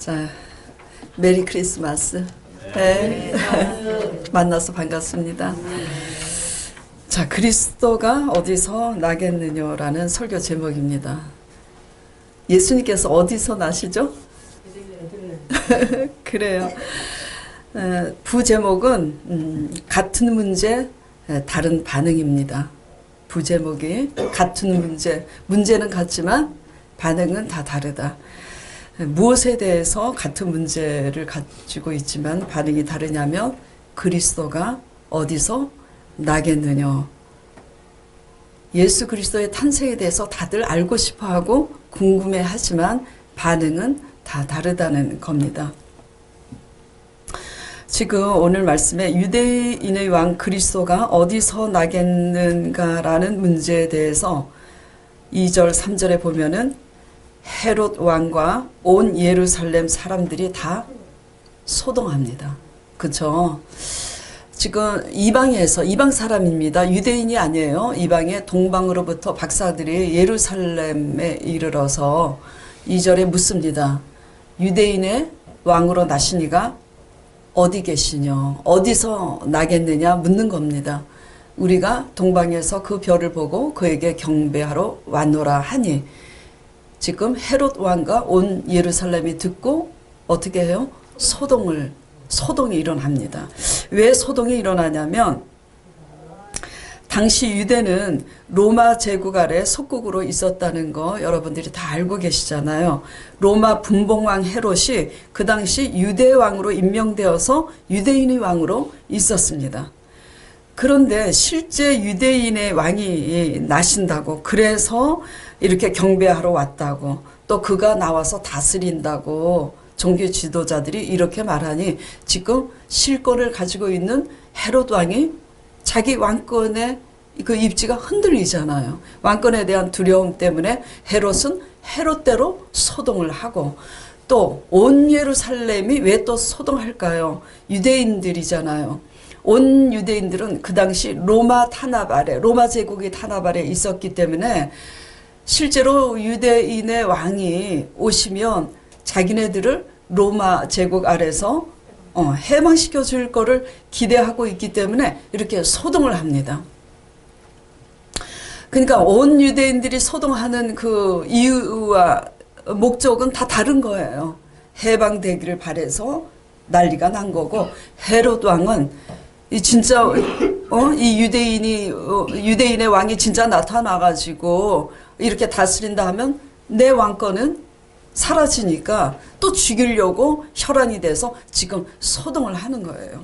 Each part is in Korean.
자, 메리 크리스마스. 네. 만나서 반갑습니다. 자, 그리스도가 어디서 나겠느냐라는 설교 제목입니다. 예수님께서 어디서 나시죠? 그래요. 부제목은 같은 문제, 다른 반응입니다. 부제목이 같은 문제, 문제는 같지만 반응은 다 다르다. 무엇에 대해서 같은 문제를 가지고 있지만 반응이 다르냐면 그리스도가 어디서 나겠느냐. 예수 그리스도의 탄생에 대해서 다들 알고 싶어하고 궁금해하지만 반응은 다 다르다는 겁니다. 지금 오늘 말씀에 유대인의 왕 그리스도가 어디서 나겠는가라는 문제에 대해서 2절 3절에 보면은 헤롯 왕과 온 예루살렘 사람들이 다 소동합니다. 그렇죠? 지금 이방에서, 이방 사람입니다. 유대인이 아니에요. 이방의 동방으로부터 박사들이 예루살렘에 이르러서 2절에 묻습니다. 유대인의 왕으로 나시니가 어디 계시냐, 어디서 나겠느냐 묻는 겁니다. 우리가 동방에서 그 별을 보고 그에게 경배하러 왔노라 하니, 지금 헤롯 왕과 온 예루살렘이 듣고 어떻게 해요? 소동이 일어납니다. 왜 소동이 일어나냐면 당시 유대는 로마 제국 아래 속국으로 있었다는 거 여러분들이 다 알고 계시잖아요. 로마 분봉왕 헤롯이 그 당시 유대 왕으로 임명되어서 유대인의 왕으로 있었습니다. 그런데 실제 유대인의 왕이 나신다고, 그래서 이렇게 경배하러 왔다고, 또 그가 나와서 다스린다고 종교 지도자들이 이렇게 말하니 지금 실권을 가지고 있는 헤롯 왕이 자기 왕권의 그 입지가 흔들리잖아요. 왕권에 대한 두려움 때문에 헤롯은 헤롯대로 소동을 하고, 또 온 예루살렘이 왜 또 소동할까요? 유대인들이잖아요. 온 유대인들은 그 당시 로마 탄압 아래, 로마 제국의 탄압 아래 있었기 때문에 실제로 유대인의 왕이 오시면 자기네들을 로마 제국 아래서 해방시켜 줄 거를 기대하고 있기 때문에 이렇게 소동을 합니다. 그러니까 온 유대인들이 소동하는 그 이유와 목적은 다 다른 거예요. 해방되기를 바래서 난리가 난 거고, 헤롯 왕은 진짜 이 유대인의 왕이 진짜 나타나가지고 이렇게 다스린다 하면 내 왕권은 사라지니까 또 죽이려고 혈안이 돼서 지금 소동을 하는 거예요.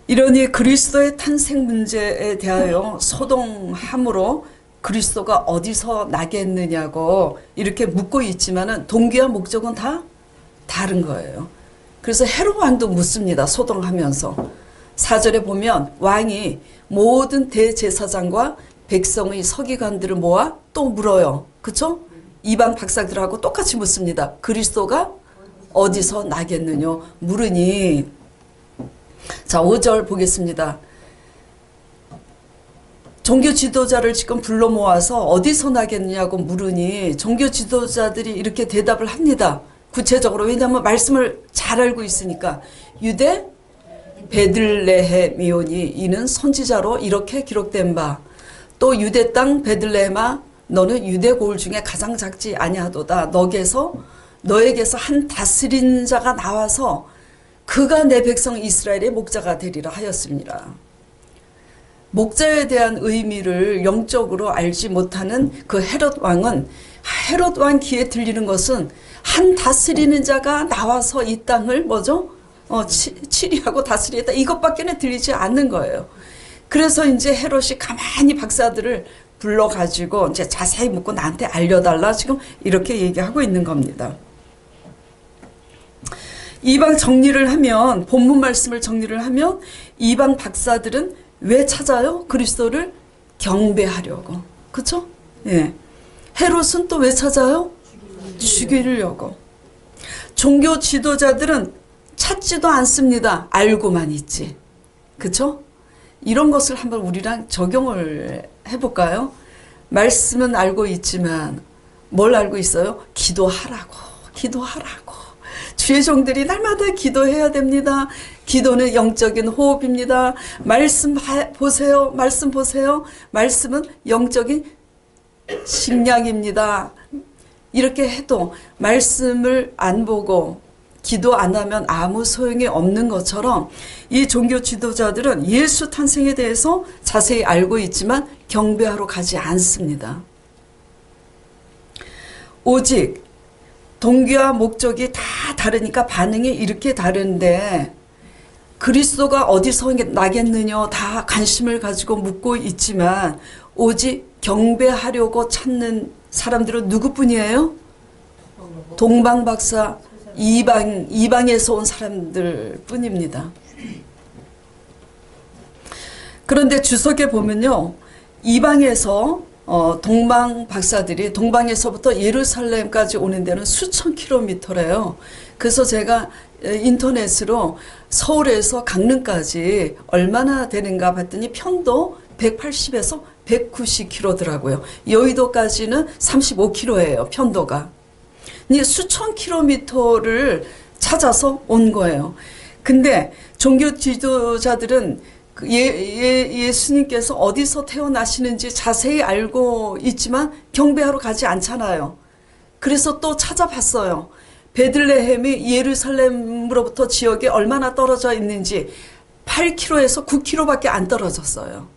이러니 그리스도의 탄생 문제에 대하여 소동함으로 그리스도가 어디서 나겠느냐고 이렇게 묻고 있지만은 동기와 목적은 다 다른 거예요. 그래서 헤롯 왕도 묻습니다. 소동하면서. 4절에 보면 왕이 모든 대제사장과 백성의 서기관들을 모아 또 물어요. 그쵸? 이방 박사들하고 똑같이 묻습니다. 그리스도가 어디서 나겠느냐 물으니, 자 5절 보겠습니다. 종교 지도자를 지금 불러 모아서 어디서 나겠느냐고 물으니 종교 지도자들이 이렇게 대답을 합니다. 구체적으로. 왜냐하면 말씀을 잘 알고 있으니까. 유대 베들레헴이오니 이는 선지자로 이렇게 기록된 바, 또 유대 땅 베들레헴아 너는 유대 고을 중에 가장 작지 아니하도다. 너에게서 한 다스린 자가 나와서 그가 내 백성 이스라엘의 목자가 되리라 하였습니다. 목자에 대한 의미를 영적으로 알지 못하는 그 헤롯 왕은, 헤롯 왕 귀에 들리는 것은 한 다스리는 자가 나와서 이 땅을 뭐죠? 치리하고 다스리겠다, 이것밖에 들리지 않는 거예요. 그래서 이제 헤롯이 가만히 박사들을 불러가지고 이제 자세히 묻고 나한테 알려달라, 지금 이렇게 얘기하고 있는 겁니다. 이방 정리를 하면, 본문 말씀을 정리를 하면 이방 박사들은 왜 찾아요? 그리스도를 경배하려고. 그쵸? 예. 헤롯은 또 왜 찾아요? 죽이려고. 종교 지도자들은 찾지도 않습니다. 알고만 있지. 그쵸? 이런 것을 한번 우리랑 적용을 해볼까요? 말씀은 알고 있지만 뭘 알고 있어요? 기도하라고. 주의 종들이 날마다 기도해야 됩니다. 기도는 영적인 호흡입니다. 말씀 보세요. 말씀은 영적인 식량입니다. 이렇게 해도 말씀을 안 보고 기도 안 하면 아무 소용이 없는 것처럼 이 종교 지도자들은 예수 탄생에 대해서 자세히 알고 있지만 경배하러 가지 않습니다. 오직 동기와 목적이 다 다르니까 반응이 이렇게 다른데 그리스도가 어디서 나겠느냐 다 관심을 가지고 묻고 있지만 오직 경배하려고 찾는 사람들은 누구뿐이에요? 동방박사 이방에서 온 사람들 뿐입니다. 그런데 주석에 보면요, 이방에서 동방 박사들이 동방에서부터 예루살렘까지 오는 데는 수천 킬로미터래요. 그래서 제가 인터넷으로 서울에서 강릉까지 얼마나 되는가 봤더니 편도 180에서 190km더라고요. 여의도까지는 35km예요, 편도가. 수천 킬로미터를 찾아서 온 거예요. 근데 종교 지도자들은 예수님께서 어디서 태어나시는지 자세히 알고 있지만 경배하러 가지 않잖아요. 그래서 또 찾아봤어요. 베들레헴이 예루살렘으로부터 지역에 얼마나 떨어져 있는지 8km에서 9km밖에 안 떨어졌어요.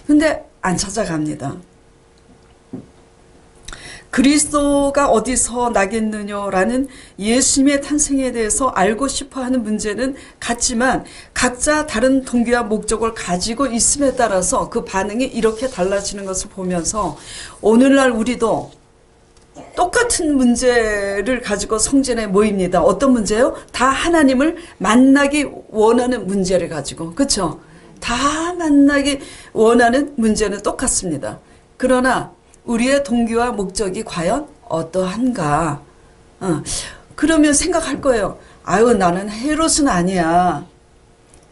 근데 안 찾아갑니다. 그리스도가 어디서 나겠느냐라는 예수님의 탄생에 대해서 알고 싶어하는 문제는 같지만 각자 다른 동기와 목적을 가지고 있음에 따라서 그 반응이 이렇게 달라지는 것을 보면서 오늘날 우리도 똑같은 문제를 가지고 성전에 모입니다. 어떤 문제요? 다 하나님을 만나기 원하는 문제를 가지고. 그렇죠? 다 만나기 원하는 문제는 똑같습니다. 그러나 우리의 동기와 목적이 과연 어떠한가? 그러면 생각할 거예요. 아유, 나는 헤롯은 아니야.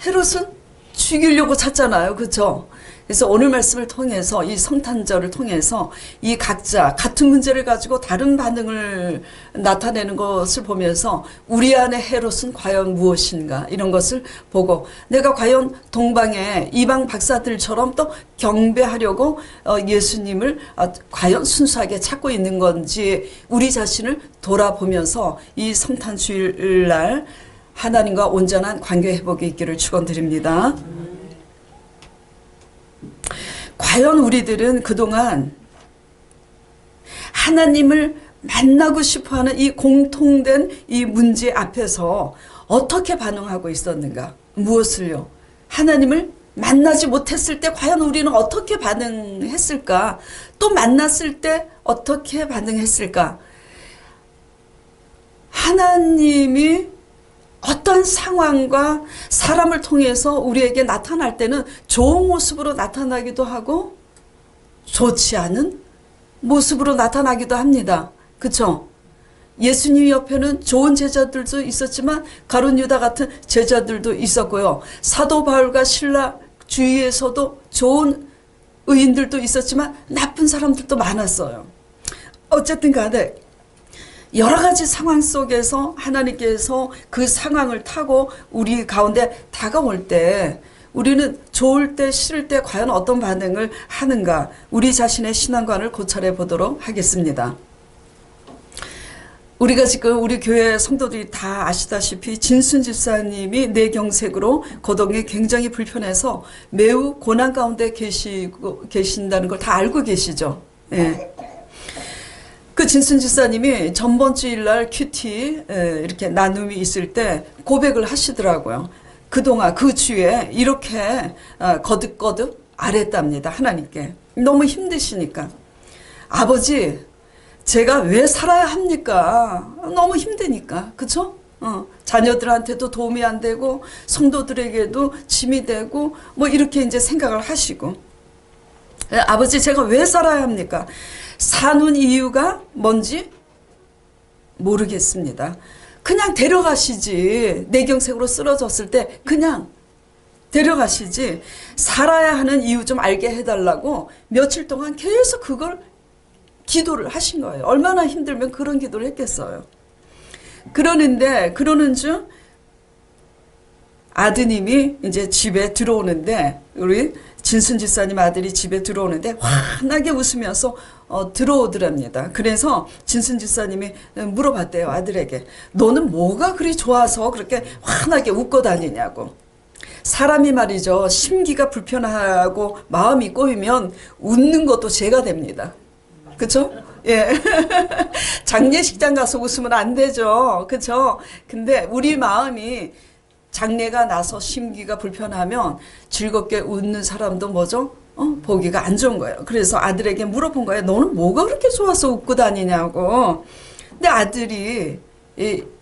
헤롯은 죽이려고 찾잖아요. 그렇죠? 그래서 오늘 말씀을 통해서 이 성탄절을 통해서 이 각자 같은 문제를 가지고 다른 반응을 나타내는 것을 보면서 우리 안의 헤롯은 과연 무엇인가 이런 것을 보고 내가 과연 동방의 이방 박사들처럼 또 경배하려고 예수님을 과연 순수하게 찾고 있는 건지 우리 자신을 돌아보면서 이 성탄 주일날 하나님과 온전한 관계 회복이 있기를 축원드립니다. 과연 우리들은 그동안 하나님을 만나고 싶어하는 이 공통된 이 문제 앞에서 어떻게 반응하고 있었는가? 무엇을요? 하나님을 만나지 못했을 때 과연 우리는 어떻게 반응했을까? 또 만났을 때 어떻게 반응했을까? 하나님이 어떤 상황과 사람을 통해서 우리에게 나타날 때는 좋은 모습으로 나타나기도 하고 좋지 않은 모습으로 나타나기도 합니다. 그렇죠? 예수님 옆에는 좋은 제자들도 있었지만 가룟 유다 같은 제자들도 있었고요. 사도 바울과 실라 주위에서도 좋은 의인들도 있었지만 나쁜 사람들도 많았어요. 어쨌든 간에 여러 가지 상황 속에서 하나님께서 그 상황을 타고 우리 가운데 다가올 때 우리는 좋을 때 싫을 때 과연 어떤 반응을 하는가 우리 자신의 신앙관을 고찰해 보도록 하겠습니다. 우리가 지금 우리 교회 성도들이 다 아시다시피 진순 집사님이 뇌경색으로 거동이 굉장히 불편해서 매우 고난 가운데 계신다는 걸 다 알고 계시죠. 예. 그 진순 집사님이 전번 주일날 큐티 이렇게 나눔이 있을 때 고백을 하시더라고요. 그동안 그 주에 이렇게 거듭거듭 아랬답니다. 하나님께. 너무 힘드시니까. 아버지, 제가 왜 살아야 합니까? 너무 힘드니까. 그쵸? 자녀들한테도 도움이 안 되고 성도들에게도 짐이 되고 뭐 이렇게 이제 생각을 하시고. 아버지, 제가 왜 살아야 합니까? 사는 이유가 뭔지 모르겠습니다. 그냥 데려가시지. 뇌경색으로 쓰러졌을 때 그냥 데려가시지 살아야 하는 이유 좀 알게 해달라고 며칠 동안 계속 그걸 기도를 하신 거예요. 얼마나 힘들면 그런 기도를 했겠어요. 그러는 중 아드님이 이제 집에 들어오는데, 우리 진순 집사님 아들이 집에 들어오는데 환하게 웃으면서 들어오더랍니다. 그래서 진순 집사님이 물어봤대요, 아들에게. 너는 뭐가 그리 좋아서 그렇게 환하게 웃고 다니냐고. 사람이 말이죠, 심기가 불편하고 마음이 꼬이면 웃는 것도 죄가 됩니다. 그쵸? 예. 장례식장 가서 웃으면 안 되죠. 그쵸? 근데 우리 마음이 장례가 나서 심기가 불편하면 즐겁게 웃는 사람도 뭐죠? 보기가 안 좋은 거예요. 그래서 아들에게 물어본 거예요. 너는 뭐가 그렇게 좋아서 웃고 다니냐고. 근데 아들이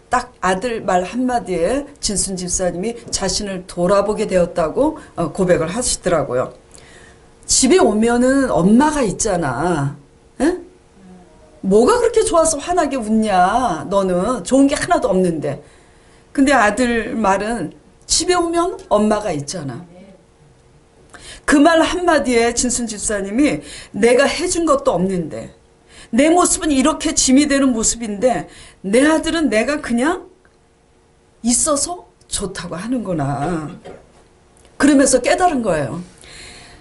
딱 아들 말 한마디에 진순 집사님이 자신을 돌아보게 되었다고 고백을 하시더라고요. 집에 오면은 엄마가 있잖아. 에? 뭐가 그렇게 좋아서 환하게 웃냐? 너는 좋은 게 하나도 없는데. 근데 아들 말은 집에 오면 엄마가 있잖아. 그 말 한마디에 진순 집사님이 내가 해준 것도 없는데, 내 모습은 이렇게 짐이 되는 모습인데 내 아들은 내가 그냥 있어서 좋다고 하는구나. 그러면서 깨달은 거예요.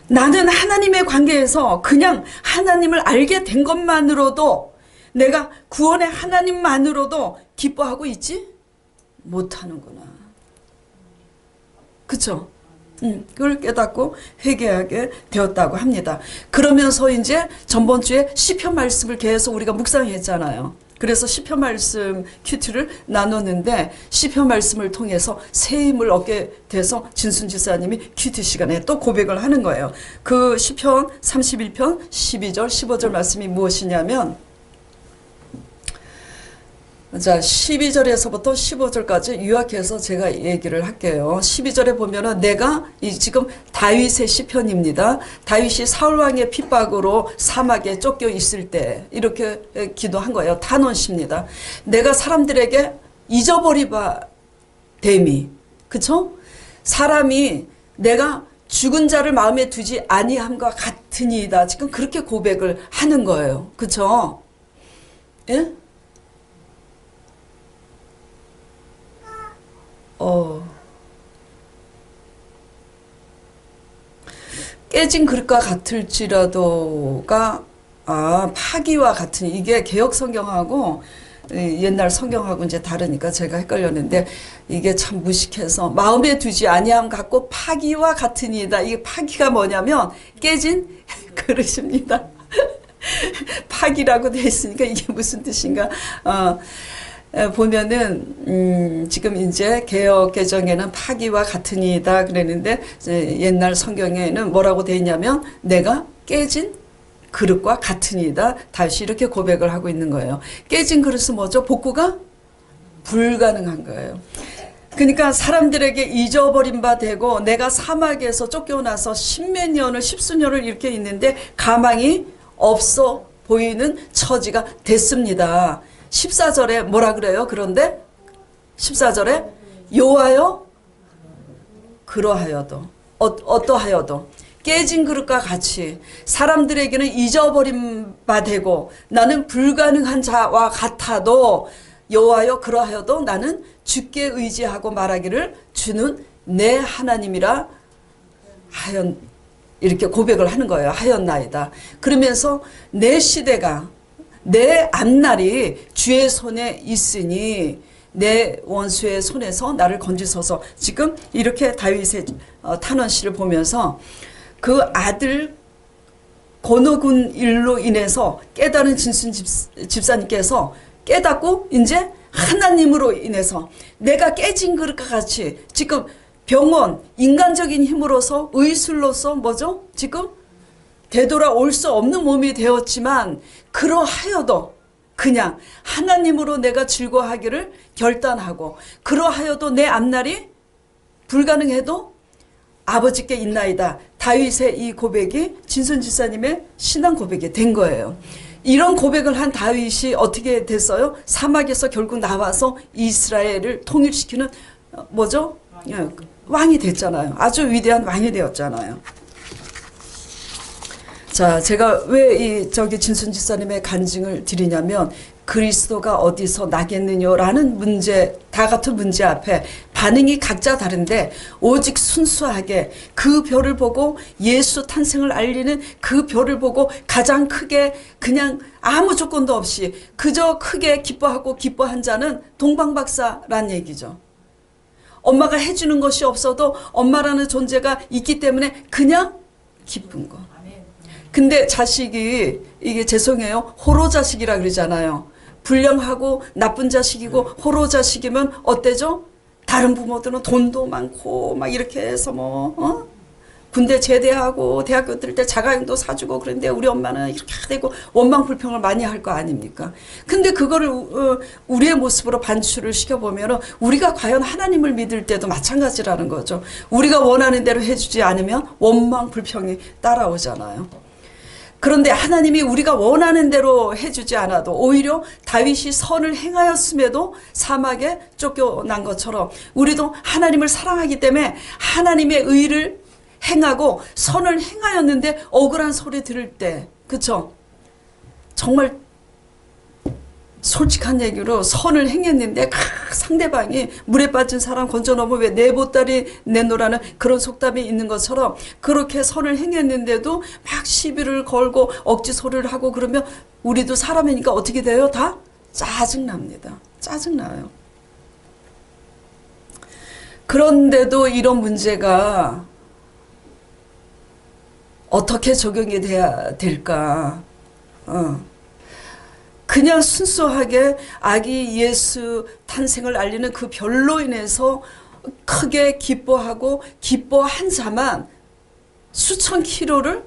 나는 하나님의 관계에서 그냥 하나님을 알게 된 것만으로도, 내가 구원의 하나님만으로도 기뻐하고 있지 못하는구나. 그쵸? 그걸 깨닫고 회개하게 되었다고 합니다. 그러면서 이제 전번주에 시편 말씀을 계속 우리가 묵상했잖아요. 그래서 시편 말씀 큐티를 나눴는데, 시편 말씀을 통해서 새 힘을 얻게 돼서 진순 집사님이 큐티 시간에 또 고백을 하는 거예요. 그 시편 31편 12절 15절 말씀이 무엇이냐면, 자, 12절에서부터 15절까지 요약해서 제가 얘기를 할게요. 12절에 보면은 내가 지금 다윗의 시편입니다. 다윗이 사울왕의 핍박으로 사막에 쫓겨 있을 때 이렇게 기도한 거예요. 탄원시입니다. 내가 사람들에게 잊어버리바 됨이, 그쵸? 사람이 내가 죽은 자를 마음에 두지 아니함과 같으니이다. 지금 그렇게 고백을 하는 거예요. 그쵸? 예? 깨진 그릇과 같을지라도가, 파기와 같으니, 이게 개혁 성경하고 옛날 성경하고 이제 다르니까 제가 헷갈렸는데, 이게 참 무식해서 마음에 두지 아니함 같고 파기와 같으니이다. 이게 파기가 뭐냐면 깨진 그릇입니다. 파기라고 되어 있으니까 이게 무슨 뜻인가? 보면은 지금 이제 개역 개정에는 파기와 같으니이다 그랬는데, 옛날 성경에는 뭐라고 되어 있냐면 내가 깨진 그릇과 같으니이다. 다시 이렇게 고백을 하고 있는 거예요. 깨진 그릇은 뭐죠? 복구가 불가능한 거예요. 그러니까 사람들에게 잊어버린 바 되고, 내가 사막에서 쫓겨나서 십몇 년을, 십수년을 이렇게 있는데 가망이 없어 보이는 처지가 됐습니다. 14절에 뭐라 그래요? 그런데 14절에 여호와여 그러하여도, 어떠하여도 깨진 그릇과 같이 사람들에게는 잊어버린 바 되고 나는 불가능한 자와 같아도, 여호와여 그러하여도 나는 주께 의지하고 말하기를 주는 내 하나님이라 하연, 이렇게 고백을 하는 거예요. 하였나이다. 그러면서 내 시대가, 내 앞날이 주의 손에 있으니 내 원수의 손에서 나를 건지소서. 지금 이렇게 다윗의 탄원시를 보면서 그 아들 건호군 일로 인해서 깨달은 진순 집사님께서 깨닫고 이제 하나님으로 인해서 내가 깨진 그릇과 같이 지금 병원, 인간적인 힘으로서, 의술로서 뭐죠? 지금 되돌아올 수 없는 몸이 되었지만 그러하여도 그냥 하나님으로 내가 즐거워하기를 결단하고, 그러하여도 내 앞날이 불가능해도 아버지께 있나이다. 다윗의 이 고백이 진순 집사님의 신앙 고백이 된 거예요. 이런 고백을 한 다윗이 어떻게 됐어요? 사막에서 결국 나와서 이스라엘을 통일시키는 뭐죠? 왕이 됐잖아요. 아주 위대한 왕이 되었잖아요. 자, 제가 왜 진순 집사님의 간증을 드리냐면, 그리스도가 어디서 나겠느냐라는 문제, 다 같은 문제 앞에 반응이 각자 다른데, 오직 순수하게 그 별을 보고 예수 탄생을 알리는 그 별을 보고 가장 크게 그냥 아무 조건도 없이 그저 크게 기뻐하고 기뻐한 자는 동방박사란 얘기죠. 엄마가 해주는 것이 없어도 엄마라는 존재가 있기 때문에 그냥 기쁜 거. 근데 자식이, 이게 죄송해요, 호로 자식이라 그러잖아요. 불량하고 나쁜 자식이고 호로 자식이면 어때죠? 다른 부모들은 돈도 많고 막 이렇게 해서 군대 제대하고 대학교 들 때 자가용도 사주고, 그런데 우리 엄마는 이렇게 되고 원망 불평을 많이 할 거 아닙니까? 근데 그거를 우리의 모습으로 반출을 시켜보면 우리가 과연 하나님을 믿을 때도 마찬가지라는 거죠. 우리가 원하는 대로 해주지 않으면 원망 불평이 따라오잖아요. 그런데 하나님이 우리가 원하는 대로 해주지 않아도 오히려 다윗이 선을 행하였음에도 사막에 쫓겨난 것처럼 우리도 하나님을 사랑하기 때문에 하나님의 의를 행하고 선을 행하였는데 억울한 소리 들을 때, 그쵸? 정말 솔직한 얘기로 선을 행했는데 상대방이 물에 빠진 사람 건져 넘어 왜 내 보따리 내놓으라는 그런 속담이 있는 것처럼 그렇게 선을 행했는데도 막 시비를 걸고 억지 소리를 하고 그러면 우리도 사람이니까 어떻게 돼요? 다 짜증납니다. 짜증나요. 그런데도 이런 문제가 어떻게 적용이 돼야 될까? 그냥 순수하게 아기 예수 탄생을 알리는 그 별로 인해서 크게 기뻐하고 기뻐한 자만 수천 킬로를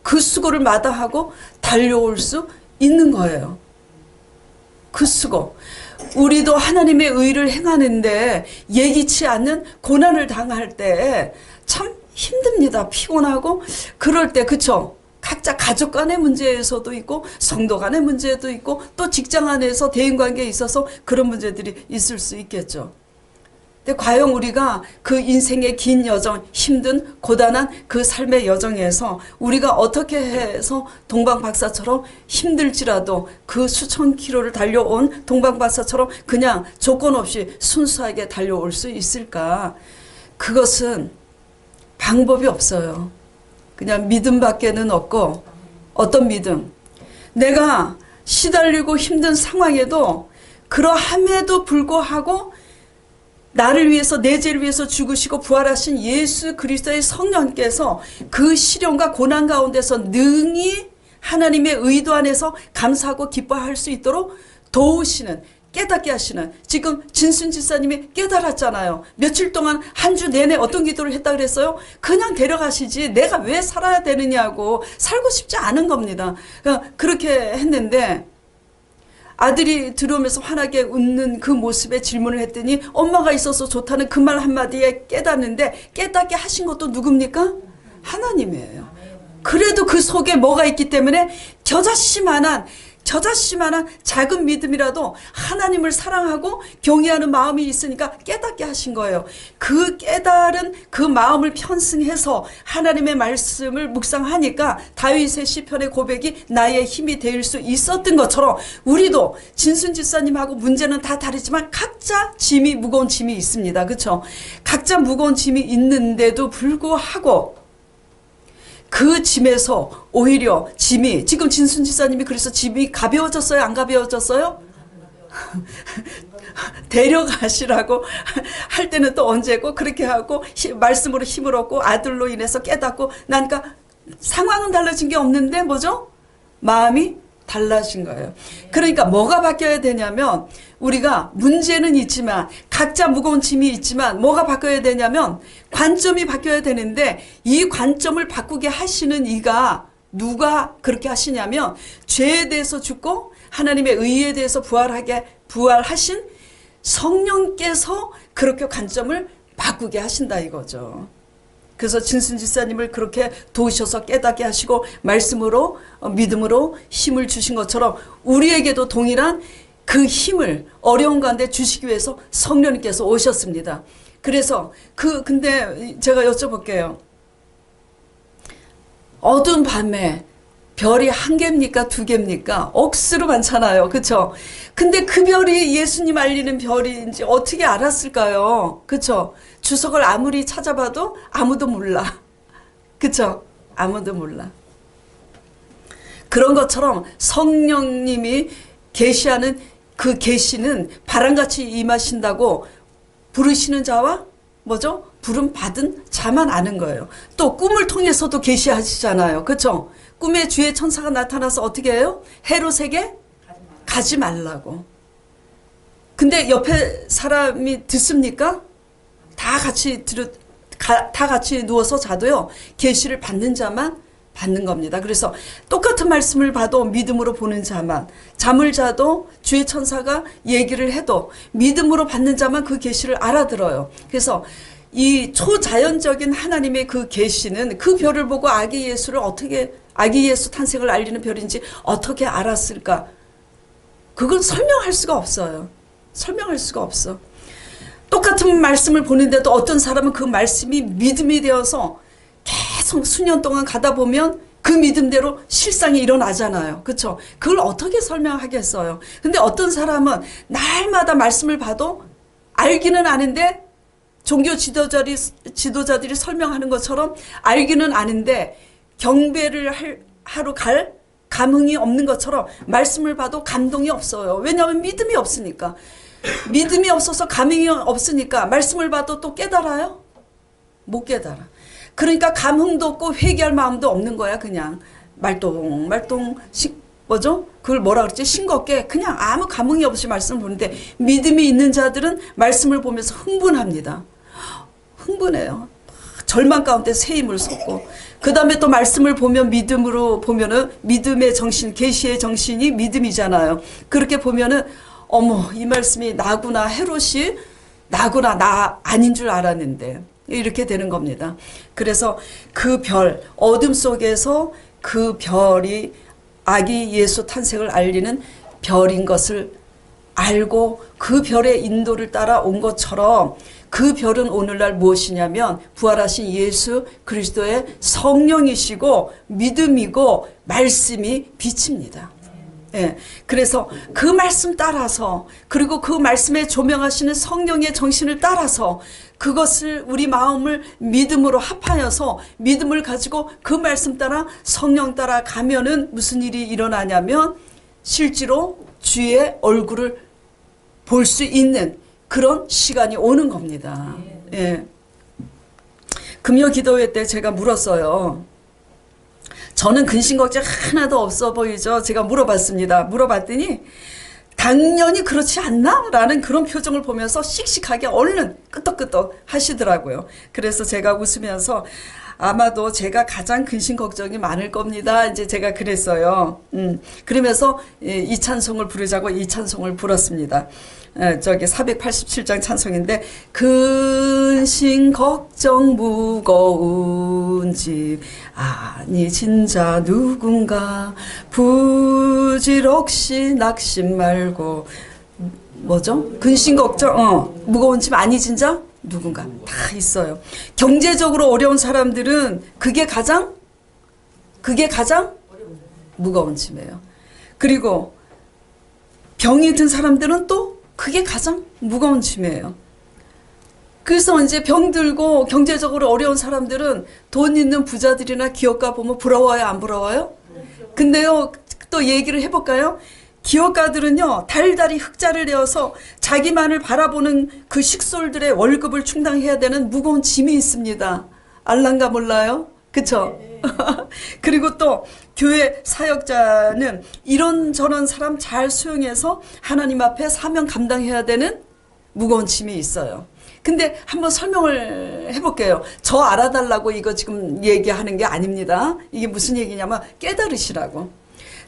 그 수고를 마다하고 달려올 수 있는 거예요. 그 수고. 우리도 하나님의 의를 행하는데 예기치 않는 고난을 당할 때 참 힘듭니다. 피곤하고 그럴 때, 그쵸? 각자 가족 간의 문제에서도 있고 성도 간의 문제도 있고 또 직장 안에서 대인관계에 있어서 그런 문제들이 있을 수 있겠죠. 근데 과연 우리가 그 인생의 긴 여정, 힘든 고단한 그 삶의 여정에서 우리가 어떻게 해서 동방박사처럼 힘들지라도 그 수천 킬로를 달려온 동방박사처럼 그냥 조건 없이 순수하게 달려올 수 있을까? 그것은 방법이 없어요. 그냥 믿음밖에는 없고, 어떤 믿음? 내가 시달리고 힘든 상황에도 그러함에도 불구하고 나를 위해서, 내 죄를 위해서 죽으시고 부활하신 예수 그리스도의 성령께서 그 시련과 고난 가운데서 능히 하나님의 의도 안에서 감사하고 기뻐할 수 있도록 도우시는, 깨닫게 하시는, 지금 진순 집사님이 깨달았잖아요. 며칠 동안 한 주 내내 어떤 기도를 했다 그랬어요? 그냥 데려가시지 내가 왜 살아야 되느냐고, 살고 싶지 않은 겁니다. 그렇게 했는데 아들이 들어오면서 환하게 웃는 그 모습에 질문을 했더니 엄마가 있어서 좋다는 그 말 한마디에 깨닫는데, 깨닫게 하신 것도 누굽니까? 하나님이에요. 그래도 그 속에 뭐가 있기 때문에 저자씨만한 작은 믿음이라도 하나님을 사랑하고 경외하는 마음이 있으니까 깨닫게 하신 거예요. 그 깨달은 그 마음을 편승해서 하나님의 말씀을 묵상하니까 다윗의 시편의 고백이 나의 힘이 될 수 있었던 것처럼 우리도 진순 집사님하고 문제는 다 다르지만 각자 짐이, 무거운 짐이 있습니다. 그렇죠? 각자 무거운 짐이 있는데도 불구하고 그 짐에서 오히려 짐이, 지금 진순 집사님이 그래서 짐이 가벼워졌어요? 안 가벼워졌어요? 데려가시라고 할 때는 또 언제고, 그렇게 하고 말씀으로 힘을 얻고 아들로 인해서 깨닫고 나니까 상황은 달라진 게 없는데 뭐죠? 마음이 달라진 거예요. 그러니까 뭐가 바뀌어야 되냐면, 우리가 문제는 있지만 각자 무거운 짐이 있지만 뭐가 바뀌어야 되냐면 관점이 바뀌어야 되는데, 이 관점을 바꾸게 하시는 이가 누가 그렇게 하시냐면 죄에 대해서 죽고 하나님의 의에 대해서 부활하신 성령께서 그렇게 관점을 바꾸게 하신다 이거죠. 그래서 진순 집사님을 그렇게 도우셔서 깨닫게 하시고 말씀으로, 믿음으로 힘을 주신 것처럼 우리에게도 동일한 그 힘을 어려운 가운데 주시기 위해서 성령님께서 오셨습니다. 그래서 근데 제가 여쭤볼게요. 어두운 밤에 별이 한 개입니까? 두 개입니까? 억수로 많잖아요. 그쵸? 근데 그 별이 예수님 알리는 별인지 어떻게 알았을까요? 그쵸? 주석을 아무리 찾아봐도 아무도 몰라. 그쵸? 아무도 몰라. 그런 것처럼 성령님이 계시하는 그 계시는 바람같이 임하신다고 부르시는 자와 뭐죠? 부름 받은 자만 아는 거예요. 또 꿈을 통해서도 계시하시잖아요. 그쵸? 꿈에 주의 천사가 나타나서 어떻게 해요? 헤롯에게 가지 말라고. 근데 옆에 사람이 듣습니까? 다 같이 누워서 자도요. 계시를 받는 자만 받는 겁니다. 그래서 똑같은 말씀을 봐도 믿음으로 보는 자만, 잠을 자도 주의 천사가 얘기를 해도 믿음으로 받는 자만 그 계시를 알아들어요. 그래서 이 초자연적인 하나님의 그 계시는 그 별을 보고 아기 예수 탄생을 알리는 별인지 어떻게 알았을까? 그건 설명할 수가 없어요. 설명할 수가 없어. 똑같은 말씀을 보는데도 어떤 사람은 그 말씀이 믿음이 되어서 계속 수년 동안 가다 보면 그 믿음대로 실상이 일어나잖아요. 그렇죠? 그걸 어떻게 설명하겠어요? 근데 어떤 사람은 날마다 말씀을 봐도 알기는 아는데 종교 지도자들이 설명하는 것처럼 알기는 아는데 경배를 하러 갈 감흥이 없는 것처럼 말씀을 봐도 감동이 없어요. 왜냐하면 믿음이 없으니까. 믿음이 없어서 감흥이 없으니까 말씀을 봐도 또 깨달아요? 못 깨달아. 그러니까 감흥도 없고 회개할 마음도 없는 거야. 그냥 말똥 뭐죠? 그걸 뭐라 그랬지? 싱겁게 그냥 아무 감흥이 없이 말씀을 보는데 믿음이 있는 자들은 말씀을 보면서 흥분합니다. 흥분해요. 절망 가운데 새 힘을 쏟고 그 다음에 또 말씀을 보면 믿음으로 보면은 믿음의 정신, 계시의 정신이 믿음이잖아요. 그렇게 보면은 어머 이 말씀이 나구나, 헤롯이 나구나, 나 아닌 줄 알았는데 이렇게 되는 겁니다. 그래서 그 별, 어둠 속에서 그 별이 아기 예수 탄생을 알리는 별인 것을 알고 그 별의 인도를 따라 온 것처럼 그 별은 오늘날 무엇이냐면 부활하신 예수 그리스도의 성령이시고 믿음이고 말씀이 빛입니다. 예, 그래서 그 말씀 따라서 그리고 그 말씀에 조명하시는 성령의 정신을 따라서 그것을 우리 마음을 믿음으로 합하여서 믿음을 가지고 그 말씀 따라 성령 따라 가면은 무슨 일이 일어나냐면 실제로 주의 얼굴을 볼 수 있는 그런 시간이 오는 겁니다. 예. 금요 기도회 때 제가 물었어요. 저는 근심 걱정 하나도 없어 보이죠? 제가 물어봤습니다. 물어봤더니 당연히 그렇지 않나? 라는 그런 표정을 보면서 씩씩하게 얼른 끄떡끄떡 하시더라고요. 그래서 제가 웃으면서 아마도 제가 가장 근심 걱정이 많을 겁니다. 이제 제가 그랬어요. 그러면서 이 찬송을 부르자고 이 찬송을 불었습니다. 저기 487장 찬송인데 근심 걱정 무거운 짐 아니 진짜 누군가 부질없이 낙심 말고 뭐죠? 근심 걱정 무거운 짐 아니 진짜 누군가 다 있어요. 경제적으로 어려운 사람들은 그게 가장 무거운 짐이에요. 그리고 병이 든 사람들은 또 그게 가장 무거운 짐이에요. 그래서 이제 병들고 경제적으로 어려운 사람들은 돈 있는 부자들이나 기업가 보면 부러워요, 안 부러워요? 근데요, 또 얘기를 해볼까요? 기업가들은요, 달달이 흑자를 내어서 자기만을 바라보는 그 식솔들의 월급을 충당해야 되는 무거운 짐이 있습니다. 알란가 몰라요? 그쵸? 그리고 또 교회 사역자는 이런저런 사람 잘 수용해서 하나님 앞에 사명 감당해야 되는 무거운 짐이 있어요. 근데 한번 설명을 해볼게요. 저 알아달라고 이거 지금 얘기하는 게 아닙니다. 이게 무슨 얘기냐면 깨달으시라고.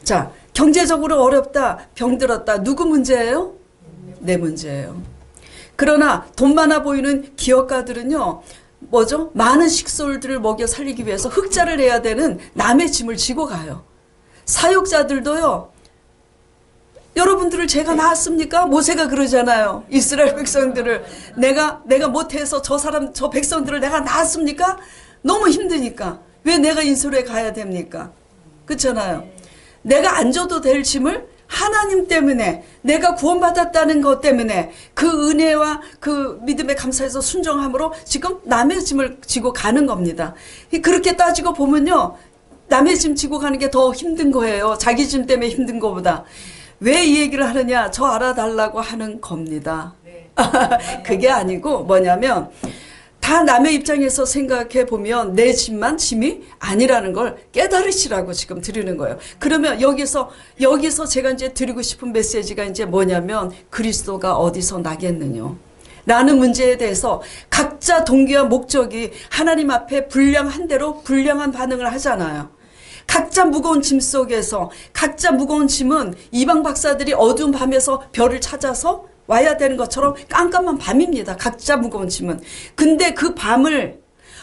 자, 경제적으로 어렵다, 병들었다. 누구 문제예요? 내 문제예요. 그러나 돈 많아 보이는 기업가들은요. 뭐죠? 많은 식솔들을 먹여 살리기 위해서 흑자를 내야 되는 남의 짐을 지고 가요. 사역자들도요. 여러분들을 제가 낳았습니까? 모세가 그러잖아요. 이스라엘 백성들을 내가 못해서 저 백성들을 내가 낳았습니까? 너무 힘드니까 왜 내가 인솔에 가야 됩니까? 그렇잖아요. 내가 안 줘도 될 짐을 하나님 때문에, 내가 구원받았다는 것 때문에, 그 은혜와 그 믿음에 감사해서 순종함으로 지금 남의 짐을 지고 가는 겁니다. 그렇게 따지고 보면요, 남의 짐 지고 가는 게 더 힘든 거예요. 자기 짐 때문에 힘든 것보다. 왜 이 얘기를 하느냐? 저 알아달라고 하는 겁니다. 그게 아니고 뭐냐면, 다 남의 입장에서 생각해 보면 내 짐만 짐이 아니라는 걸 깨달으시라고 지금 드리는 거예요. 그러면 여기서 제가 이제 드리고 싶은 메시지가 이제 뭐냐면, 그리스도가 어디서 나겠느냐 라는 문제에 대해서 각자 동기와 목적이 하나님 앞에 불량한 대로 불량한 반응을 하잖아요. 각자 무거운 짐 속에서, 각자 무거운 짐은 이방 박사들이 어두운 밤에서 별을 찾아서 와야 되는 것처럼 깜깜한 밤입니다. 각자 무거운 짐은. 근데 그 밤을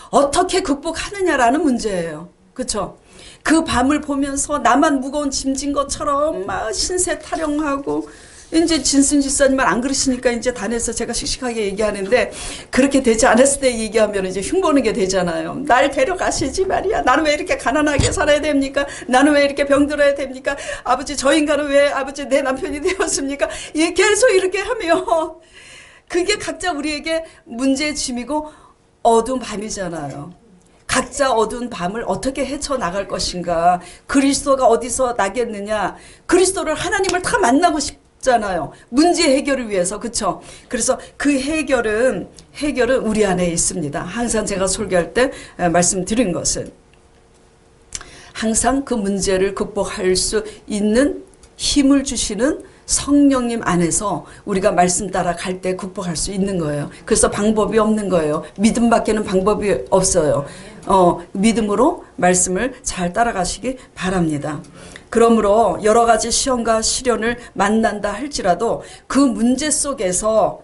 어떻게 극복하느냐라는 문제예요. 그렇죠? 그 밤을 보면서 나만 무거운 짐진 것처럼 막 신세 타령하고, 이제 진순지사님은 안 그러시니까 이제 단에서 제가 씩씩하게 얘기하는데, 그렇게 되지 않았을 때 얘기하면 이제 흉보는 게 되잖아요. 날 데려가시지 말이야. 나는 왜 이렇게 가난하게 살아야 됩니까? 나는 왜 이렇게 병들어야 됩니까? 아버지, 저 인간은 왜 아버지 내 남편이 되었습니까? 예, 계속 이렇게 하면 그게 각자 우리에게 문제의 짐이고 어두운 밤이잖아요. 각자 어두운 밤을 어떻게 헤쳐나갈 것인가. 그리스도가 어디서 나겠느냐. 그리스도를, 하나님을 다 만나고 잖아요. 문제 해결을 위해서. 그렇죠? 그래서 그 해결은 우리 안에 있습니다. 항상 제가 설교할 때 말씀드린 것은, 항상 그 문제를 극복할 수 있는 힘을 주시는 성령님 안에서 우리가 말씀 따라 갈 때 극복할 수 있는 거예요. 그래서 방법이 없는 거예요. 믿음밖에는 방법이 없어요. 믿음으로 말씀을 잘 따라가시기 바랍니다. 그러므로 여러 가지 시험과 시련을 만난다 할지라도 그 문제 속에서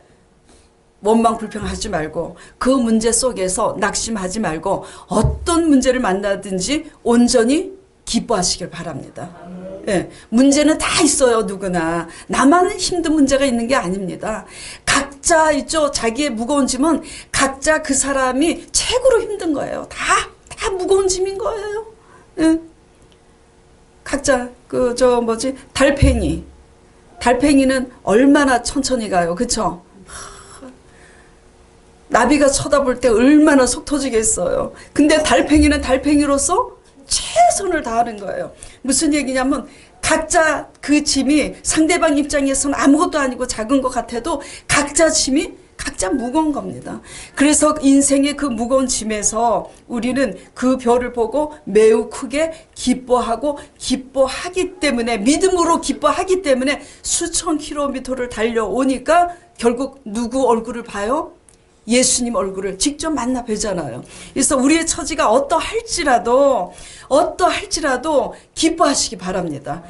원망 불평하지 말고, 그 문제 속에서 낙심하지 말고, 어떤 문제를 만나든지 온전히 기뻐하시길 바랍니다. 예, 문제는 다 있어요. 누구나. 나만 힘든 문제가 있는 게 아닙니다. 각자 있죠. 자기의 무거운 짐은 각자 그 사람이 최고로 힘든 거예요. 다 무거운 짐인 거예요. 예. 각자 달팽이는 얼마나 천천히 가요. 그쵸? 나비가 쳐다볼 때 얼마나 속 터지겠어요. 근데 달팽이는 달팽이로서 최선을 다하는 거예요. 무슨 얘기냐면, 각자 그 짐이 상대방 입장에서는 아무것도 아니고 작은 것 같아도 각자 짐이 각자 무거운 겁니다. 그래서 인생의 그 무거운 짐에서 우리는 그 별을 보고 매우 크게 기뻐하기 때문에, 믿음으로 기뻐하기 때문에 수천 킬로미터를 달려오니까 결국 누구 얼굴을 봐요? 예수님 얼굴을 직접 만나 뵈잖아요. 그래서 우리의 처지가 어떠할지라도 기뻐하시기 바랍니다.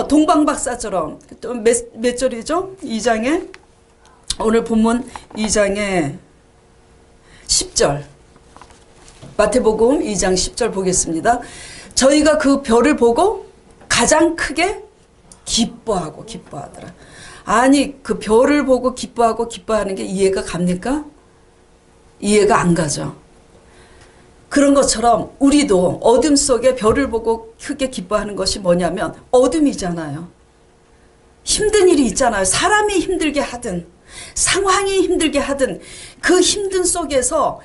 동방박사처럼. 또 몇 절이죠? 2장에, 오늘 본문 2장에 10절, 마태복음 2장 10절 보겠습니다. 저희가 그 별을 보고 가장 크게 기뻐하더라. 아니, 그 별을 보고 기뻐하는 게 이해가 갑니까? 이해가 안 가죠. 그런 것처럼 우리도 어둠 속에 별을 보고 크게 기뻐하는 것이 뭐냐면 어둠이잖아요. 힘든 일이 있잖아요. 사람이 힘들게 하든 상황이 힘들게 하든 그 힘든 속에서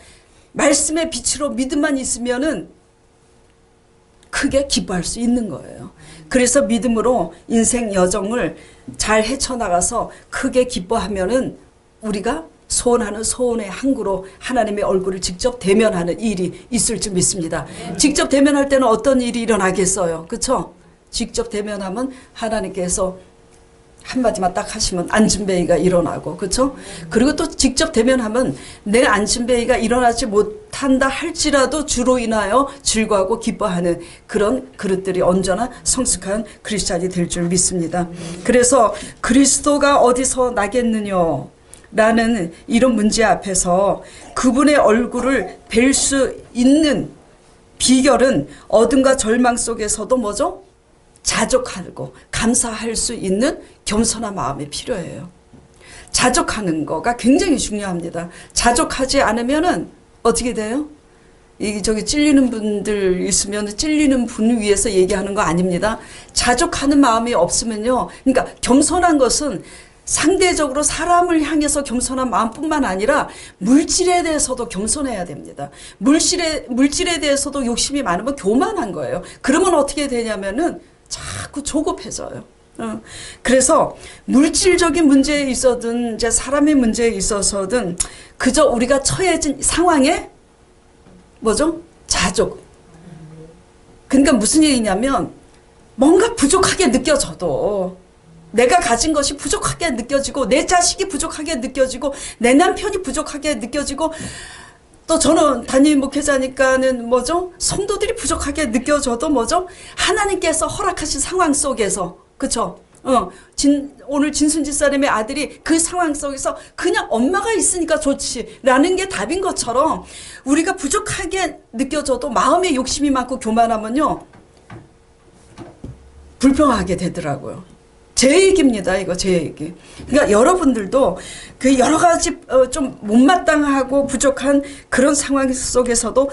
말씀의 빛으로 믿음만 있으면은 크게 기뻐할 수 있는 거예요. 그래서 믿음으로 인생 여정을 잘 헤쳐나가서 크게 기뻐하면은 우리가 소원하는 소원의 항구로 하나님의 얼굴을 직접 대면하는 일이 있을 줄 믿습니다. 직접 대면할 때는 어떤 일이 일어나겠어요? 그렇죠? 직접 대면하면 하나님께서 한마디만 딱 하시면 안진배이가 일어나고, 그렇죠? 그리고 또 직접 대면하면 내 안진배이가 일어나지 못한다 할지라도 주로 인하여 즐거워하고 기뻐하는 그런 그릇들이 언제나 성숙한 크리스찬이 될 줄 믿습니다. 그래서 그리스도가 어디서 나겠느냐 라는 이런 문제 앞에서 그분의 얼굴을 뵐 수 있는 비결은 어둠과 절망 속에서도 뭐죠? 자족하고 감사할 수 있는 겸손한 마음이 필요해요. 자족하는 거가 굉장히 중요합니다. 자족하지 않으면은 어떻게 돼요? 저기 찔리는 분들 있으면 찔리는 분 위해서 얘기하는 거 아닙니다. 자족하는 마음이 없으면요. 그러니까 겸손한 것은 상대적으로 사람을 향해서 겸손한 마음뿐만 아니라 물질에 대해서도 겸손해야 됩니다. 물질에 대해서도 욕심이 많으면 교만한 거예요. 그러면 어떻게 되냐면은 자꾸 조급해져요. 그래서 물질적인 문제에 있어든 이제 사람의 문제에 있어서든 그저 우리가 처해진 상황에 뭐죠? 자족. 그러니까 무슨 얘기냐면 뭔가 부족하게 느껴져도 내가 가진 것이 부족하게 느껴지고 내 자식이 부족하게 느껴지고 내 남편이 부족하게 느껴지고 또 저는 담임 목회자니까는 뭐죠? 성도들이 부족하게 느껴져도 뭐죠? 하나님께서 허락하신 상황 속에서 그쵸? 오늘 진순 집사님의 아들이 그 상황 속에서 그냥 엄마가 있으니까 좋지 라는 게 답인 것처럼 우리가 부족하게 느껴져도 마음에 욕심이 많고 교만하면요 불평하게 되더라고요. 제 얘기입니다. 이거 제 얘기. 그러니까 여러분들도 그 여러 가지 좀 못마땅하고 부족한 그런 상황 속에서도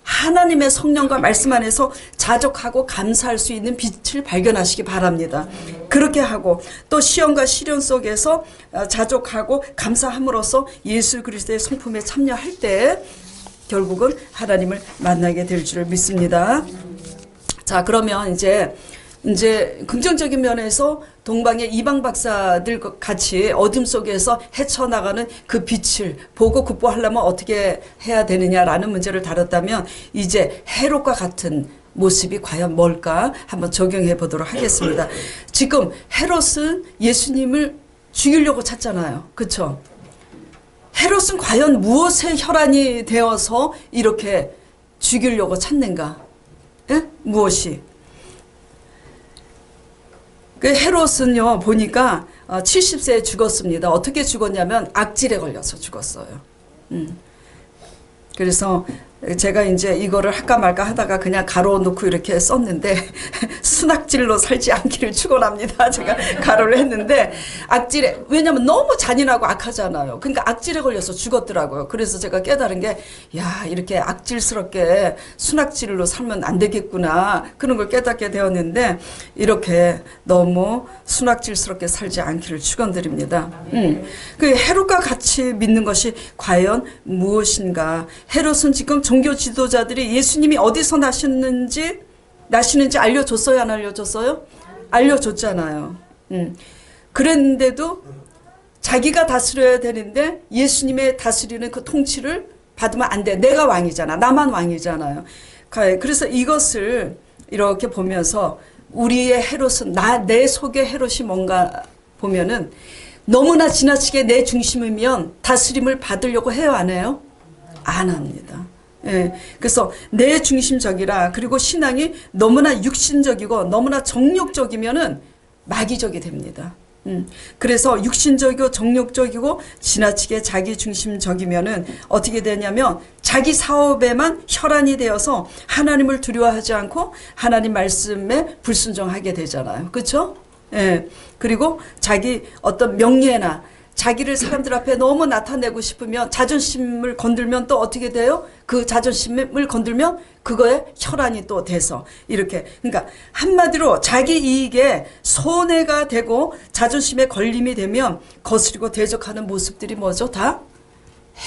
하나님의 성령과 말씀 안에서 자족하고 감사할 수 있는 빛을 발견하시기 바랍니다. 그렇게 하고 또 시험과 시련 속에서 자족하고 감사함으로써 예수 그리스도의 성품에 참여할 때 결국은 하나님을 만나게 될 줄 믿습니다. 자, 그러면 이제 긍정적인 면에서 동방의 이방 박사들 같이 어둠 속에서 헤쳐나가는 그 빛을 보고 극복하려면 어떻게 해야 되느냐라는 문제를 다뤘다면 이제 헤롯과 같은 모습이 과연 뭘까 한번 적용해 보도록 하겠습니다. 지금 헤롯은 예수님을 죽이려고 찾잖아요. 그렇죠? 헤롯은 과연 무엇의 혈안이 되어서 이렇게 죽이려고 찾는가? 에? 무엇이? 그 헤롯은요 보니까 70세에 죽었습니다. 어떻게 죽었냐면 악질에 걸려서 죽었어요. 그래서 제가 이제 이거를 할까 말까 하다가 그냥 가로 놓고 이렇게 썼는데 순악질로 살지 않기를 축원합니다. 제가 가로를 했는데 악질에 왜냐면 너무 잔인하고 악하잖아요. 그러니까 악질에 걸려서 죽었더라고요. 그래서 제가 깨달은 게 야 이렇게 악질스럽게 순악질로 살면 안 되겠구나 그런 걸 깨닫게 되었는데 이렇게 너무 순악질스럽게 살지 않기를 축원드립니다. 그 헤롯과 같이 믿는 것이 과연 무엇인가? 헤롯은 지금 종교 지도자들이 예수님이 어디서 나시는지 알려줬어요? 안 알려줬어요? 알려줬잖아요. 그랬는데도 자기가 다스려야 되는데 예수님의 다스리는 그 통치를 받으면 안 돼. 내가 왕이잖아. 나만 왕이잖아요. 그래서 이것을 이렇게 보면서 우리의 헤롯은 내 속의 헤롯이 뭔가 보면은 너무나 지나치게 내 중심이면 다스림을 받으려고 해요? 안 해요? 안 합니다. 예, 그래서 내 중심적이라 그리고 신앙이 너무나 육신적이고 너무나 정욕적이면은 마귀적이 됩니다. 그래서 육신적이고 정욕적이고 지나치게 자기 중심적이면은 어떻게 되냐면 자기 사업에만 혈안이 되어서 하나님을 두려워하지 않고 하나님 말씀에 불순종하게 되잖아요. 그렇죠? 예. 그리고 자기 어떤 명예나 자기를 사람들 앞에 너무 나타내고 싶으면 자존심을 건들면 또 어떻게 돼요? 그 자존심을 건들면 그거에 혈안이 또 돼서 이렇게 그러니까 한마디로 자기 이익에 손해가 되고 자존심에 걸림이 되면 거스리고 대적하는 모습들이 뭐죠? 다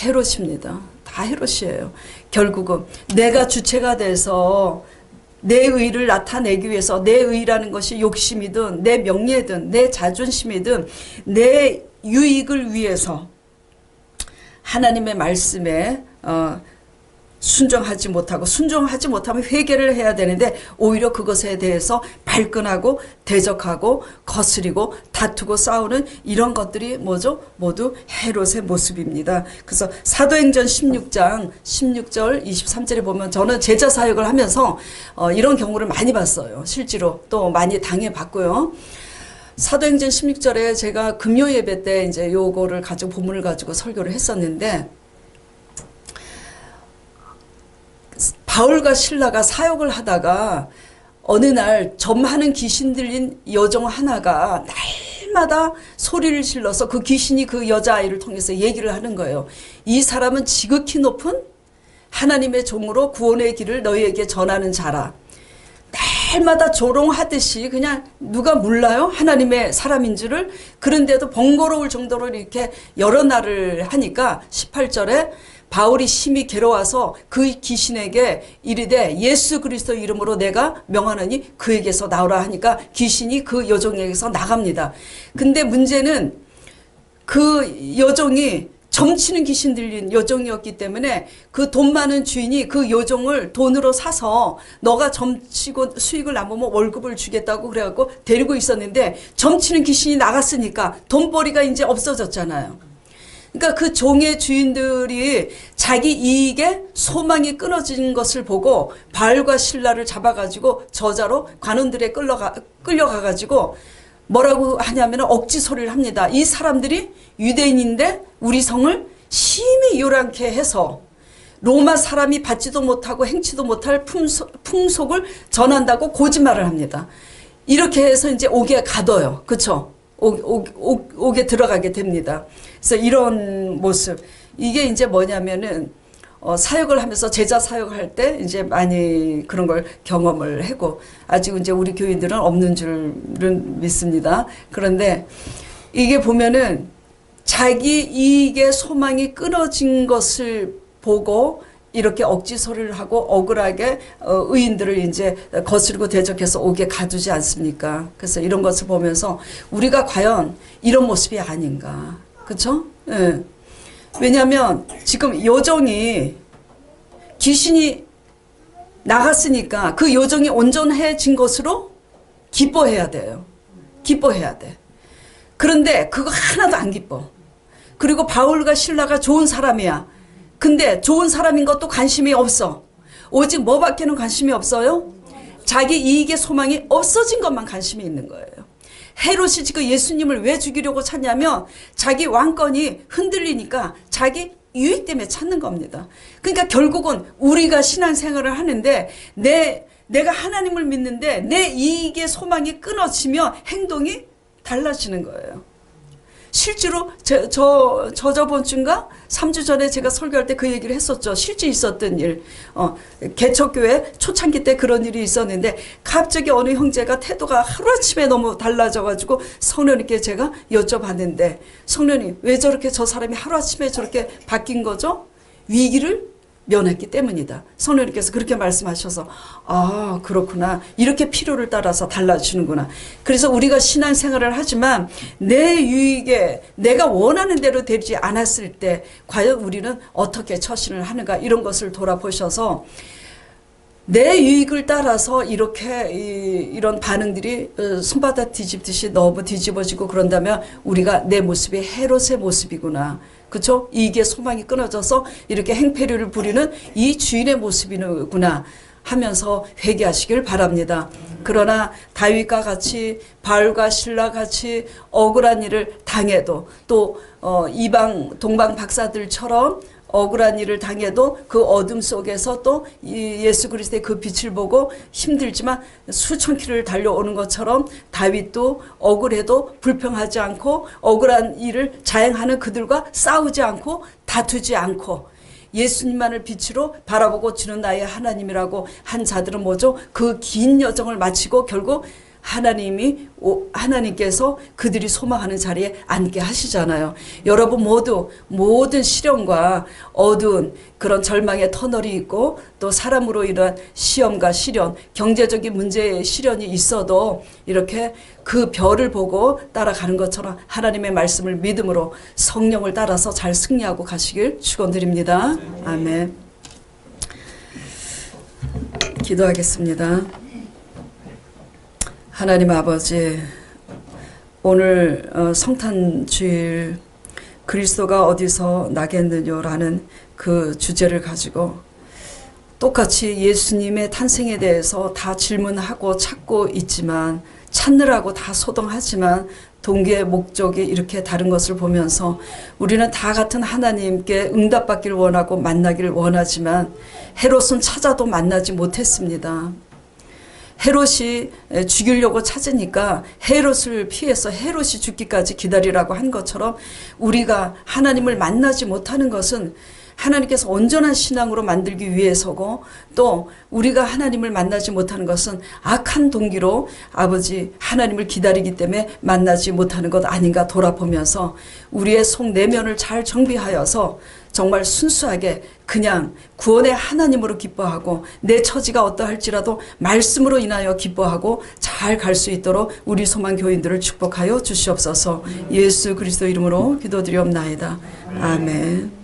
헤롯입니다. 다 헤롯이에요. 결국은 내가 주체가 돼서 내 의를 나타내기 위해서 내 의라는 것이 욕심이든 내 명예든 내 자존심이든 내 유익을 위해서 하나님의 말씀에 순종하지 못하면 회개를 해야 되는데 오히려 그것에 대해서 발끈하고 대적하고 거스리고 다투고 싸우는 이런 것들이 뭐죠? 모두 헤롯의 모습입니다. 그래서 사도행전 16장 16절 23절에 보면 저는 제자 사역을 하면서 이런 경우를 많이 봤어요. 실제로 또 많이 당해봤고요. 사도행전 16절에 제가 금요 예배 때 이제 요거를 가지고 본문을 가지고 설교를 했었는데 바울과 실라가 사역을 하다가 어느 날 점하는 귀신 들린 여종 하나가 날마다 소리를 질러서 그 귀신이 그 여자아이를 통해서 얘기를 하는 거예요. 이 사람은 지극히 높은 하나님의 종으로 구원의 길을 너희에게 전하는 자라. 날마다 조롱하듯이 그냥 누가 몰라요? 하나님의 사람인 줄을. 그런데도 번거로울 정도로 이렇게 여러 날을 하니까 18절에 바울이 심히 괴로워서 그 귀신에게 이르되 예수 그리스도 이름으로 내가 명하노니 그에게서 나오라 하니까 귀신이 그 여종에게서 나갑니다. 근데 문제는 그 여종이 점치는 귀신 들린 여종이었기 때문에 그 돈 많은 주인이 그 여종을 돈으로 사서 너가 점치고 수익을 남으면 월급을 주겠다고 그래갖고 데리고 있었는데 점치는 귀신이 나갔으니까 돈벌이가 이제 없어졌잖아요. 그러니까 그 종의 주인들이 자기 이익에 소망이 끊어진 것을 보고 바울과 실라를 잡아가지고 저자로 관원들에 끌려가가지고 뭐라고 하냐면 억지 소리를 합니다. 이 사람들이 유대인인데 우리 성을 심히 요란케 해서 로마 사람이 받지도 못하고 행치도 못할 풍속을 전한다고 거짓말을 합니다. 이렇게 해서 이제 옥에 가둬요. 그렇죠? 옥에 들어가게 됩니다. 그래서 이런 모습, 이게 이제 뭐냐면은 사역을 하면서 제자 사역할 때 이제 많이 그런 걸 경험을 하고, 아직 이제 우리 교인들은 없는 줄은 믿습니다. 그런데 이게 보면은 자기 이익의 소망이 끊어진 것을 보고 이렇게 억지 소리를 하고 억울하게 의인들을 이제 거스르고 대적해서 옥에 가두지 않습니까? 그래서 이런 것을 보면서 우리가 과연 이런 모습이 아닌가. 그렇죠? 예. 왜냐하면 지금 여종이 귀신이 나갔으니까 그 여종이 온전해진 것으로 기뻐해야 돼요. 기뻐해야 돼. 그런데 그거 하나도 안 기뻐. 그리고 바울과 실라가 좋은 사람이야. 근데 좋은 사람인 것도 관심이 없어. 오직 뭐밖에는 관심이 없어요? 자기 이익의 소망이 없어진 것만 관심이 있는 거예요. 헤롯이 지금 예수님을 왜 죽이려고 찾냐면 자기 왕권이 흔들리니까 자기 유익 때문에 찾는 겁니다. 그러니까 결국은 우리가 신앙생활을 하는데 내가 하나님을 믿는데 내 이익의 소망이 끊어지면 행동이 달라지는 거예요. 실제로 저번 주인가 3주 전에 제가 설교할 때 그 얘기를 했었죠. 실제 있었던 일. 개척교회 초창기 때 그런 일이 있었는데 갑자기 어느 형제가 태도가 하루아침에 너무 달라져가지고 성령님께 제가 여쭤봤는데, 성령님 왜 저렇게 저 사람이 하루아침에 저렇게 바뀐 거죠? 위기를 면했기 때문이다. 성령님께서 그렇게 말씀하셔서 아 그렇구나, 이렇게 필요를 따라서 달라지는구나. 그래서 우리가 신앙생활을 하지만 내 유익에 내가 원하는 대로 되지 않았을 때 과연 우리는 어떻게 처신을 하는가, 이런 것을 돌아보셔서 내 유익을 따라서 이렇게 이런 반응들이 손바닥 뒤집듯이 너무 뒤집어지고 그런다면 우리가 내 모습이 헤롯의 모습이구나. 그렇죠? 이게 소망이 끊어져서 이렇게 행패류를 부리는 이 주인의 모습이구나 하면서 회개하시길 바랍니다. 그러나 다윗과 같이 바울과 실라 같이 억울한 일을 당해도 또 이방 동방 박사들처럼 억울한 일을 당해도 그 어둠 속에서 또 예수 그리스도의 그 빛을 보고 힘들지만 수천 킬로를 달려오는 것처럼 다윗도 억울해도 불평하지 않고 억울한 일을 자행하는 그들과 싸우지 않고 다투지 않고 예수님만을 빛으로 바라보고 주는 나의 하나님이라고 한 자들은 뭐죠? 그 긴 여정을 마치고 결국 하나님께서 그들이 소망하는 자리에 앉게 하시잖아요. 여러분 모두 모든 시련과 어두운 그런 절망의 터널이 있고 또 사람으로 인한 시험과 시련, 경제적인 문제의 시련이 있어도 이렇게 그 별을 보고 따라가는 것처럼 하나님의 말씀을 믿음으로 성령을 따라서 잘 승리하고 가시길 축원드립니다. 아멘. 기도하겠습니다. 하나님 아버지, 오늘 성탄주일 그리스도가 어디서 나겠느냐라는 그 주제를 가지고 똑같이 예수님의 탄생에 대해서 다 질문하고 찾고 있지만, 찾느라고 다 소동하지만 동기의 목적이 이렇게 다른 것을 보면서 우리는 다 같은 하나님께 응답받기를 원하고 만나기를 원하지만 헤롯은 찾아도 만나지 못했습니다. 헤롯이 죽이려고 찾으니까 헤롯을 피해서 헤롯이 죽기까지 기다리라고 한 것처럼 우리가 하나님을 만나지 못하는 것은 하나님께서 온전한 신앙으로 만들기 위해서고 또 우리가 하나님을 만나지 못하는 것은 악한 동기로 아버지 하나님을 기다리기 때문에 만나지 못하는 것 아닌가 돌아보면서 우리의 속 내면을 잘 정비하여서 정말 순수하게 그냥 구원의 하나님으로 기뻐하고 내 처지가 어떠할지라도 말씀으로 인하여 기뻐하고 잘 갈 수 있도록 우리 소망 교인들을 축복하여 주시옵소서. 예수 그리스도 이름으로 기도드리옵나이다. 아멘.